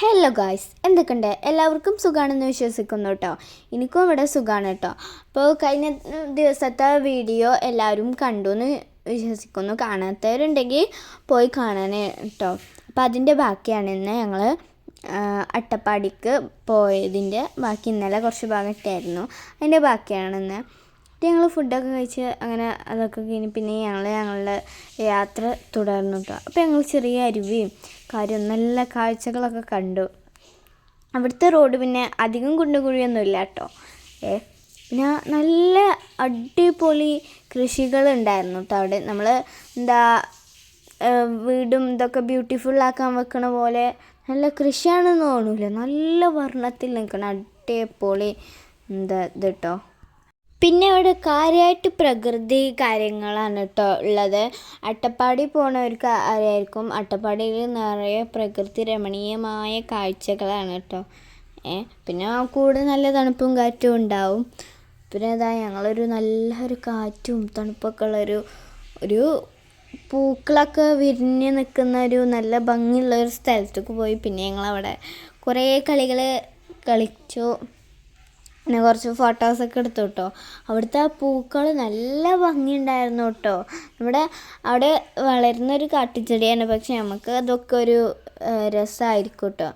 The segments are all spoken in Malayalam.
ഹലോ ഗായ്സ്, എന്തൊക്കെയുണ്ട്? എല്ലാവർക്കും സുഖമാണെന്ന് വിശ്വസിക്കുന്നു കേട്ടോ. എനിക്കും ഇവിടെ സുഖമാണ് കേട്ടോ. അപ്പോൾ കഴിഞ്ഞ ദിവസത്തെ വീഡിയോ എല്ലാവരും കണ്ടു എന്ന് വിശ്വസിക്കുന്നു. കാണാത്തവരുണ്ടെങ്കിൽ പോയി കാണാൻ കേട്ടോ. അപ്പോൾ അതിൻ്റെ ബാക്കിയാണ് ഇന്ന് ഞങ്ങൾ അട്ടപ്പാടിക്ക് പോയതിൻ്റെ ബാക്കി. ഇന്നലെ കുറച്ച് ഭാഗം ഇട്ടായിരുന്നു, അതിൻ്റെ ബാക്കിയാണ് ഇന്ന്. ഞങ്ങൾ ഫുഡൊക്കെ കഴിച്ച് അങ്ങനെ അതൊക്കെ കഴിഞ്ഞ് പിന്നെ ഞങ്ങളുടെ യാത്ര തുടർന്നു കേട്ടോ. അപ്പോൾ ഞങ്ങൾ ചെറിയ അരുവിയും നല്ല കാഴ്ചകളൊക്കെ കണ്ടു. അവിടുത്തെ റോഡ് പിന്നെ അധികം കുണ്ടുകുഴിയൊന്നുമില്ല കേട്ടോ. പിന്നെ നല്ല അടിപൊളി കൃഷികളുണ്ടായിരുന്നു കേട്ടോ അവിടെ. നമ്മൾ വീടും ഇതൊക്കെ ബ്യൂട്ടിഫുള്ളാക്കാൻ വെക്കണ പോലെ നല്ല കൃഷിയാണെന്ന് തോന്നില്ല. നല്ല വർണ്ണത്തിൽ നിൽക്കണം, അടിപൊളി ഇത് കേട്ടോ. പിന്നെ അവിടെ കാര്യമായിട്ട് പ്രകൃതി കാര്യങ്ങളാണ് കേട്ടോ ഉള്ളത്. അട്ടപ്പാടി പോണവർക്ക് അറിയായിരിക്കും, അട്ടപ്പാടിയിൽ നിറയെ പ്രകൃതി രമണീയമായ കാഴ്ചകളാണ് കേട്ടോ. പിന്നെ കൂടെ നല്ല തണുപ്പും കാറ്റും ഉണ്ടാവും. പിന്നെ ഞങ്ങളൊരു നല്ലൊരു കാറ്റും തണുപ്പൊക്കെ ഉള്ളൊരു പൂക്കളൊക്കെ വിരിഞ്ഞ് നിൽക്കുന്ന ഒരു നല്ല ഭംഗിയുള്ളൊരു സ്ഥലത്തേക്ക് പോയി. പിന്നെ ഞങ്ങളവിടെ കുറേ കളികൾ കളിച്ചു. പിന്നെ കുറച്ച് ഫോട്ടോസൊക്കെ എടുത്തു കേട്ടോ. അവിടുത്തെ ആ പൂക്കൾ നല്ല ഭംഗിയുണ്ടായിരുന്നു കേട്ടോ. അവിടെ വളരുന്നൊരു കാട്ടുചെടിയാണ്, പക്ഷെ നമുക്ക് അതൊക്കെ ഒരു രസമായിരിക്കും കേട്ടോ.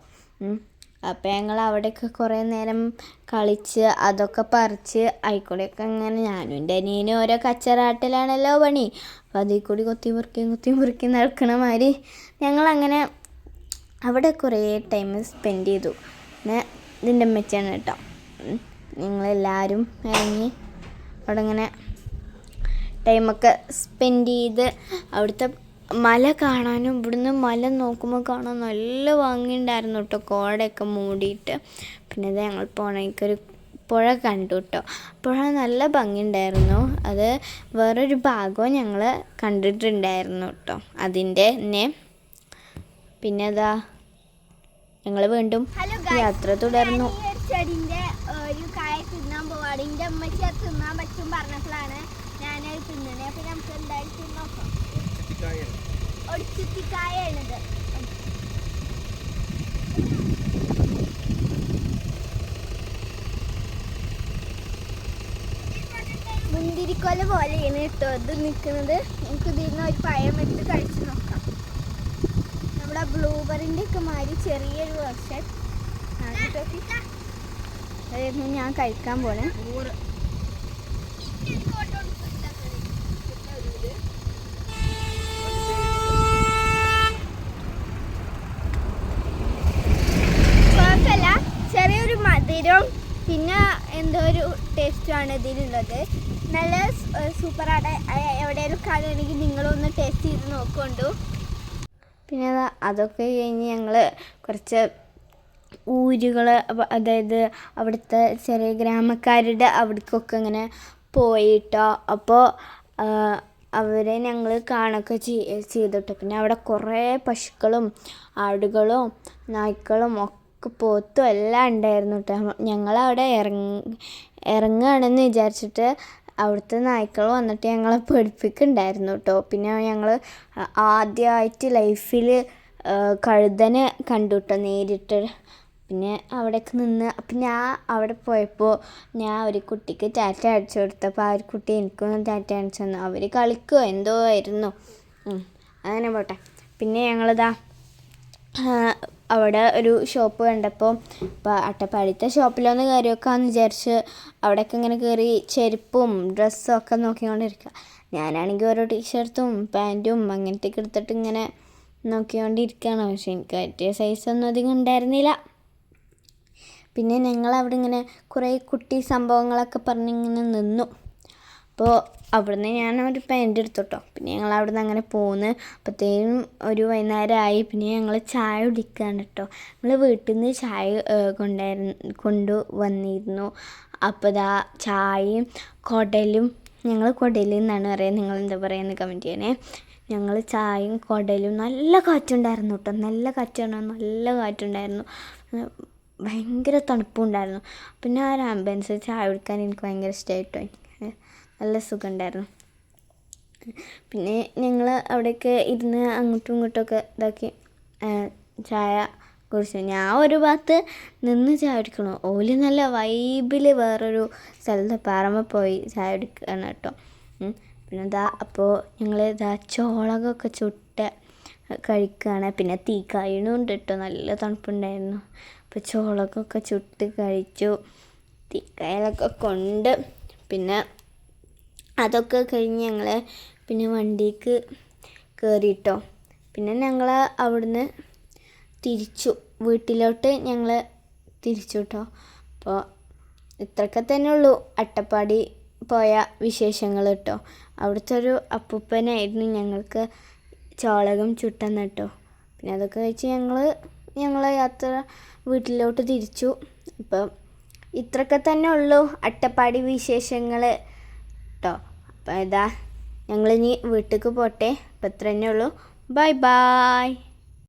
അപ്പോൾ ഞങ്ങൾ അവിടെയൊക്കെ കുറേ നേരം കളിച്ച് അതൊക്കെ പറിച്ച് ആയിക്കൂടെയൊക്കെ ഇങ്ങനെ ഞാനും എൻ്റെ അനിയനും ഓരോ കച്ചറാട്ടിലാണല്ലോ പണി. അപ്പോൾ അതിൽ കൂടി കൊത്തി മുറുക്കി നടക്കണ മാതിരി ഞങ്ങളങ്ങനെ അവിടെ കുറേ ടൈം സ്പെൻഡ് ചെയ്തു. പിന്നെ ഇതിൻ്റെ അമ്മച്ചാണ് കേട്ടോ. നിങ്ങളെല്ലാവരും ഇറങ്ങി അവിടെ ഇങ്ങനെ ടൈമൊക്കെ സ്പെൻഡ് ചെയ്ത് അവിടുത്തെ മല കാണാനും ഇവിടുന്ന് മല നോക്കുമ്പോൾ കാണാൻ നല്ല ഭംഗിയുണ്ടായിരുന്നു കേട്ടോ, കോടയൊക്കെ മൂടിയിട്ട്. പിന്നെ ഞങ്ങൾ പോണേക്കൊരു പുഴ കണ്ടു കേട്ടോ. പുഴ നല്ല ഭംഗിയുണ്ടായിരുന്നു. അത് വേറൊരു ഭാഗവും ഞങ്ങൾ കണ്ടിട്ടുണ്ടായിരുന്നു കേട്ടോ അതിൻ്റെ തന്നെ. പിന്നെ ഞങ്ങൾ വീണ്ടും യാത്ര തുടർന്നു. ചെടിൻ്റെ ഒരു കായ തിന്നാൻ പോവാണ്. എൻ്റെ അമ്മച്ചി അത് തിന്നാൻ പറ്റും പറഞ്ഞപ്പോഴാണ് ഞാനത് തിന്നണേ. അപ്പം നമുക്ക് എന്തായാലും തിന്നോക്കാം. ഒടിച്ചുത്തിക്കായാണിത്. മുന്തിരിക്കൊല പോലെയാണ് കേട്ടോ ഇത് നിൽക്കുന്നത്. നമുക്ക് ഇതിന്ന് ഒരു പഴം എടുത്ത് കഴിച്ച് നോക്കാം. നമ്മുടെ ബ്ലൂബെറിൻ്റെ ഒക്കെ മാതിരി ചെറിയൊരു വെർഷൻ അതായിരുന്നു ഞാൻ കഴിക്കാൻ പോണേ. കുഴപ്പമില്ല, ചെറിയൊരു മധുരവും പിന്നെ എന്തോ ഒരു ടേസ്റ്റുമാണ് ഇതിലുള്ളത്. നല്ല സൂപ്പറാണ്. എവിടെയെങ്കിലും കാണുകയാണെങ്കിൽ നിങ്ങളൊന്ന് ടേസ്റ്റ് ചെയ്ത് നോക്കൊണ്ടു. പിന്നെ അതൊക്കെ കഴിഞ്ഞ് ഞങ്ങൾ കുറച്ച് ഊരുകൾ, അതായത് അവിടുത്തെ ചെറിയ ഗ്രാമക്കാരുടെ അവിടേക്കൊക്കെ ഇങ്ങനെ പോയിട്ടോ. അപ്പോൾ അവരെ ഞങ്ങൾ കാണുകയൊക്കെ ചെയ്തിട്ട്. പിന്നെ അവിടെ കുറേ പശുക്കളും ആടുകളും നായ്ക്കളും ഒക്കെ പോത്തും എല്ലാം ഉണ്ടായിരുന്നു കേട്ടോ. ഞങ്ങളവിടെ ഇറങ്ങുകയാണെന്ന് വിചാരിച്ചിട്ട് അവിടുത്തെ നായ്ക്കൾ വന്നിട്ട് ഞങ്ങളെ പേടിപ്പിക്കുന്നുണ്ടായിരുന്നു കേട്ടോ. പിന്നെ ഞങ്ങൾ ആദ്യമായിട്ട് ലൈഫിൽ കഴുതനെ കണ്ടു കേട്ടോ നേരിട്ട്. പിന്നെ അവിടേക്ക് നിന്ന് അപ്പം ഞാൻ അവിടെ പോയപ്പോൾ ഞാൻ ഒരു കുട്ടിക്ക് ടാറ്റ അടിച്ചു കൊടുത്തപ്പോൾ ആ ഒരു കുട്ടി എനിക്കൊന്നും ടാറ്റ അടിച്ചു തന്നു. അവർ കളിക്കുമോ എന്തോ ആയിരുന്നു. അങ്ങനെ പോട്ടെ. പിന്നെ അവിടെ ഒരു ഷോപ്പ് കണ്ടപ്പോൾ ഇപ്പോൾ അട്ടപ്പാടിത്തെ ഷോപ്പിലൊന്ന് കയറി വെക്കാമെന്ന് വിചാരിച്ച് അവിടെയൊക്കെ ഇങ്ങനെ കയറി ചെരുപ്പും ഡ്രസ്സും ഒക്കെ നോക്കിക്കൊണ്ടിരിക്കുക. ഞാനാണെങ്കിൽ ഓരോ ടീഷർട്ടും പാൻറ്റും അങ്ങനത്തെയൊക്കെ എടുത്തിട്ട് ഇങ്ങനെ നോക്കിക്കൊണ്ടിരിക്കുകയാണ്. പക്ഷെ എനിക്ക് പറ്റിയ സൈസൊന്നും അധികം ഉണ്ടായിരുന്നില്ല. പിന്നെ ഞങ്ങളവിടെ ഇങ്ങനെ കുറേ കുട്ടി സംഭവങ്ങളൊക്കെ പറഞ്ഞിങ്ങനെ നിന്നു. അപ്പോൾ അവിടുന്ന് ഞാൻ ഒരു പാൻറ്റ് എടുത്തു കേട്ടോ. പിന്നെ ഞങ്ങൾ അവിടെ നിന്ന് അങ്ങനെ പോന്ന് അപ്പോഴത്തേനും ഒരു വൈകുന്നേരമായി. പിന്നെ ഞങ്ങൾ ചായ കുടിക്കുകയാണ് കേട്ടോ. ഞങ്ങൾ വീട്ടിൽ നിന്ന് ചായ കൊണ്ടുവന്നിരുന്നു. അപ്പോൾ ചായയും കുടലും, ഞങ്ങൾ കുടലിൽ നിന്നാണ് പറയുക, നിങ്ങൾ എന്താ പറയുന്നത് കമൻറ്റ് ചെയ്യണേ. ഞങ്ങൾ ചായയും കുടലും നല്ല കാറ്റുണ്ടായിരുന്നു കേട്ടോ. നല്ല കാറ്റുണ്ടായിരുന്നു. ഭയങ്കര തണുപ്പുണ്ടായിരുന്നു. പിന്നെ ആ ഒരു ആംബിയൻസ് ചായ കുടിക്കാൻ എനിക്ക് ഭയങ്കര ഇഷ്ടമായിട്ടോ. എനിക്ക് നല്ല സുഖമുണ്ടായിരുന്നു. പിന്നെ ഞങ്ങൾ അവിടെയൊക്കെ ഇരുന്ന് അങ്ങോട്ടും ഇങ്ങോട്ടുമൊക്കെ ചായ കുടിച്ചു. ഞാൻ ഒരു ഭാഗത്ത് നിന്ന് ചായ കുടിക്കണു, ഓല് നല്ല വൈബിൽ വേറൊരു സ്ഥലത്ത് പറമ്പ് പോയി ചായ കുടിക്കണം കേട്ടോ. പിന്നെ അപ്പോൾ ഞങ്ങൾ ചോളകൊക്കെ ചുട്ട് കഴിക്കുകയാണ്. പിന്നെ തീ കഴിയണുണ്ട് കേട്ടോ, നല്ല തണുപ്പുണ്ടായിരുന്നു. അപ്പോൾ ചോളകൊക്കെ ചുട്ട് കഴിച്ചു, തീക്കായലൊക്കെ കൊണ്ട്. പിന്നെ അതൊക്കെ കഴിഞ്ഞ് ഞങ്ങൾ പിന്നെ വണ്ടിക്ക് കയറിയിട്ടോ. പിന്നെ ഞങ്ങൾ അവിടുന്ന് തിരിച്ചു വീട്ടിലോട്ട് ഞങ്ങൾ തിരിച്ചു കേട്ടോ. അപ്പോൾ ഇത്രയൊക്കെ തന്നെ ഉള്ളൂ അട്ടപ്പാടി പോയ വിശേഷങ്ങൾ കേട്ടോ. അവിടുത്തെ ഒരു അപ്പൂപ്പനായിരുന്നു ഞങ്ങൾക്ക് ചോളകം ചുട്ടെന്ന് കേട്ടോ. പിന്നെ അതൊക്കെ കഴിച്ച് ഞങ്ങൾ യാത്ര വീട്ടിലോട്ട് തിരിച്ചു. അപ്പം ഇത്രയൊക്കെ തന്നെ ഉള്ളൂ അട്ടപ്പാടി വിശേഷങ്ങൾ കേട്ടോ. അപ്പം ഞങ്ങളിനി വീട്ടിലേക്ക് പോട്ടെ. അപ്പം ഇത്ര തന്നെ ഉള്ളൂ. Bye bye.